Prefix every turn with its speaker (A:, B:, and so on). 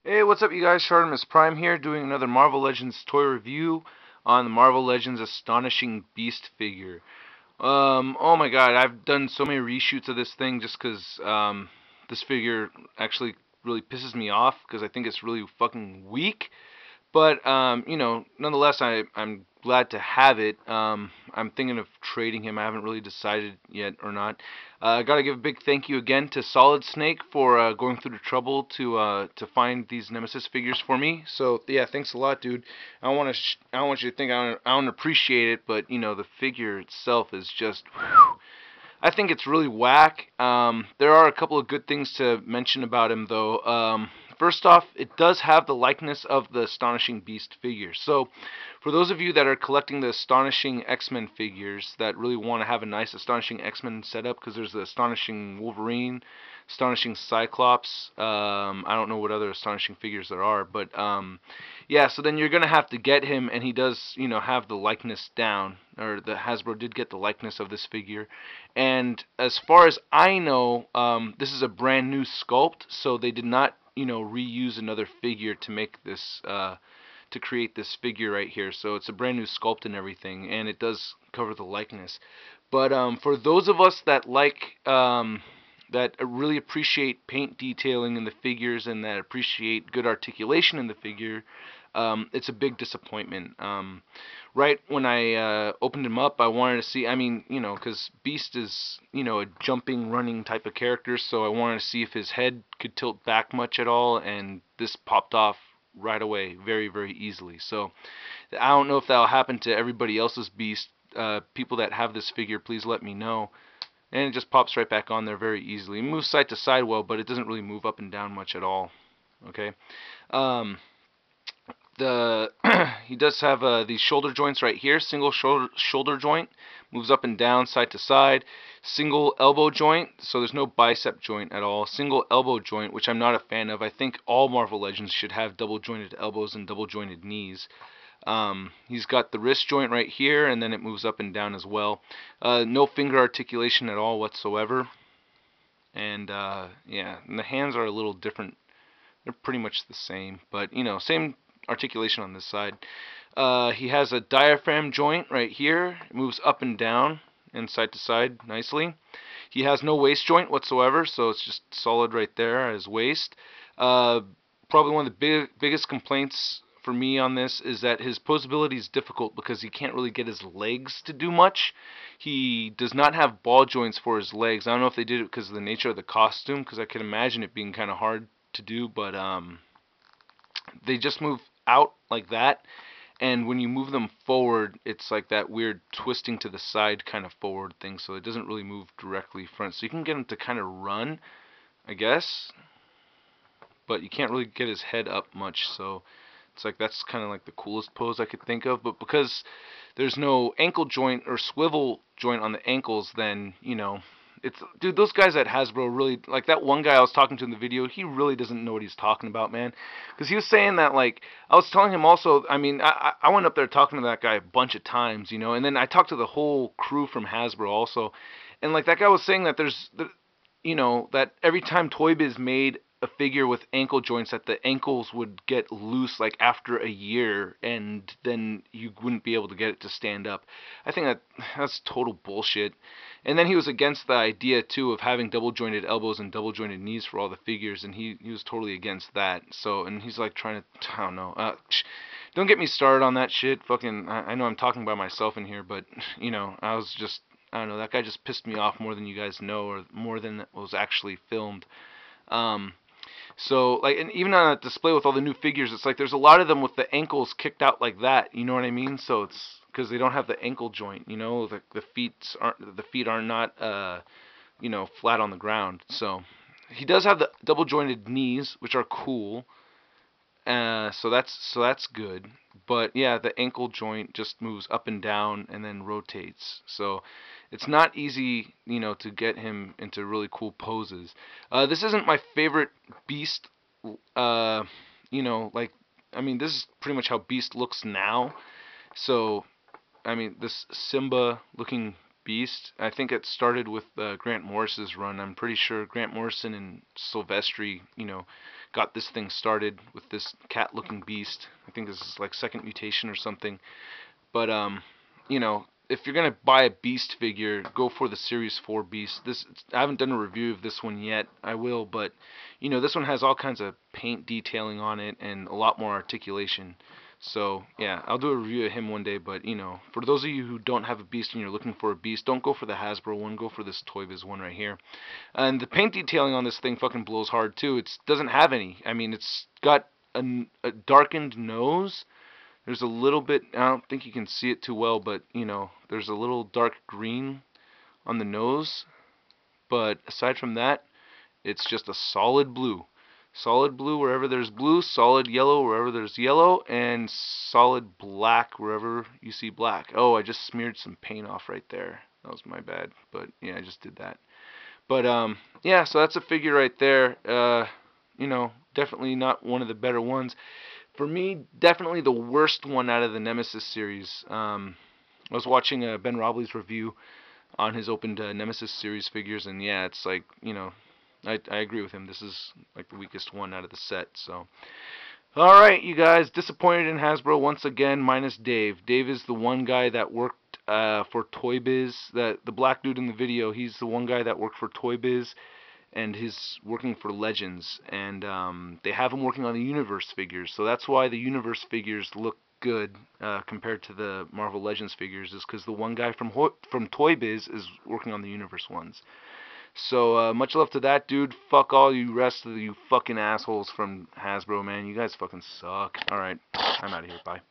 A: Hey, what's up, you guys? Shartimus Prime here, doing another Marvel Legends toy review on the Marvel Legends Astonishing Beast figure. Oh my god, I've done so many reshoots of this thing just because this figure actually really pisses me off because I think it's really fucking weak. But nonetheless, I'm glad to have it. I'm thinking of trading him. I haven't really decided yet or not. I gotta give a big thank you again to Solid Snake for going through the trouble to find these Nemesis figures for me. So yeah, thanks a lot, dude. I don't want you to think I don't appreciate it, but the figure itself is just. Whew. I think it's really whack. There are a couple of good things to mention about him, though. First off, it does have the likeness of the Astonishing Beast figure. So, for those of you that are collecting the Astonishing X-Men figures that really want to have a nice Astonishing X-Men setup, because there's the Astonishing Wolverine, Astonishing Cyclops, I don't know what other Astonishing figures there are, but yeah, so then you're going to have to get him, and he does, have the likeness down, or the Hasbro did get the likeness of this figure. And as far as I know, this is a brand new sculpt, so they did not, reuse another figure to make this, to create this figure right here. So it's a brand new sculpt and everything, and it does cover the likeness. But for those of us that that really appreciate paint detailing in the figures and that appreciate good articulation in the figure, it's a big disappointment. Right when I opened him up, I wanted to see, because Beast is, a jumping, running type of character, so I wanted to see if his head could tilt back much at all, and this popped off right away very, very easily. So I don't know if that'll happen to everybody else's Beast. People that have this figure, please let me know. And it just pops right back on there very easily. It moves side to side well, but it doesn't really move up and down much at all. Okay. Um, the he does have these shoulder joints right here. Single shoulder joint, moves up and down, side to side. Single elbow joint, so there's no bicep joint at all. Single elbow joint, which I'm not a fan of. I think all Marvel Legends should have double jointed elbows and double jointed knees. He's got the wrist joint right here, and then it moves up and down as well. No finger articulation at all whatsoever. And yeah, and the hands are a little different. They're pretty much the same, but same articulation on this side. He has a diaphragm joint right here. It moves up and down and side to side nicely. He has no waist joint whatsoever, so it's just solid right there at his waist. Probably one of the biggest complaints for me on this is that his posability is difficult because he can't really get his legs to do much. He does not have ball joints for his legs. I don't know if they did it because of the nature of the costume, because I can imagine it being kind of hard to do, but they just move out like that, and when you move them forward, it's like that weird twisting to the side kind of forward thing, so it doesn't really move directly front. So you can get him to kind of run, I guess, but you can't really get his head up much, so it's like that's kind of like the coolest pose I could think of. But because there's no ankle joint or swivel joint on the ankles, then it's, dude, those guys at Hasbro really, like that one guy I was talking to in the video, he really doesn't know what he's talking about, man. Because he was saying that, like, I was telling him also, I went up there talking to that guy a bunch of times, and then I talked to the whole crew from Hasbro also, and like that guy was saying that that every time Toy Biz made a figure with ankle joints, that the ankles would get loose like after a year, and then you wouldn't be able to get it to stand up. I think that's total bullshit. And then he was against the idea too of having double jointed elbows and double jointed knees for all the figures, and he was totally against that. So, and he's like trying to, I don't know. Don't get me started on that shit. Fucking, I know I'm talking by myself in here, but I don't know, that guy just pissed me off more than you guys know, or more than was actually filmed. Um, so, like, and even on a display with all the new figures, it's like there's a lot of them with the ankles kicked out like that. You know what I mean? So it's because they don't have the ankle joint. The feet are not flat on the ground. So he does have the double jointed knees, which are cool. So that's good. But yeah, the ankle joint just moves up and down and then rotates. So it's not easy, to get him into really cool poses. This isn't my favorite Beast. Like, this is pretty much how Beast looks now. So this Simba looking Beast, I think it started with Grant Morris's run. I'm pretty sure Grant Morrison and Silvestri, got this thing started with this cat-looking beast. I think this is like second mutation or something. But you know, if you're gonna buy a beast figure, go for the Series 4 beast. I haven't done a review of this one yet. I will, but you know, this one has all kinds of paint detailing on it and a lot more articulation. So yeah, I'll do a review of him one day. But you know, for those of you who don't have a beast and you're looking for a beast, don't go for the Hasbro one. Go for this Toy Biz one right here. And the paint detailing on this thing fucking blows hard too. It doesn't have any. I mean, it's got a darkened nose. There's a little bit, I don't think you can see it too well, but you know, there's a little dark green on the nose. But aside from that, it's just a solid blue. Solid blue wherever there's blue, solid yellow wherever there's yellow, and solid black wherever you see black. Oh, I just smeared some paint off right there. That was my bad, but yeah, I just did that. But yeah, so that's a figure right there. You know, definitely not one of the better ones. For me, definitely the worst one out of the Nemesis series. I was watching Ben Robley's review on his opened Nemesis series figures, and yeah, it's like, you know, I agree with him. This is like the weakest one out of the set. So, all right, you guys, disappointed in Hasbro once again, minus Dave. Dave is the one guy that worked for Toy Biz. The black dude in the video, he's the one guy that worked for Toy Biz, and he's working for Legends. And they have him working on the Universe figures. So that's why the Universe figures look good compared to the Marvel Legends figures, is because the one guy from Toy Biz is working on the Universe ones. So, much love to that dude. Fuck all you rest of you fucking assholes from Hasbro, man. You guys fucking suck. Alright, I'm out of here. Bye.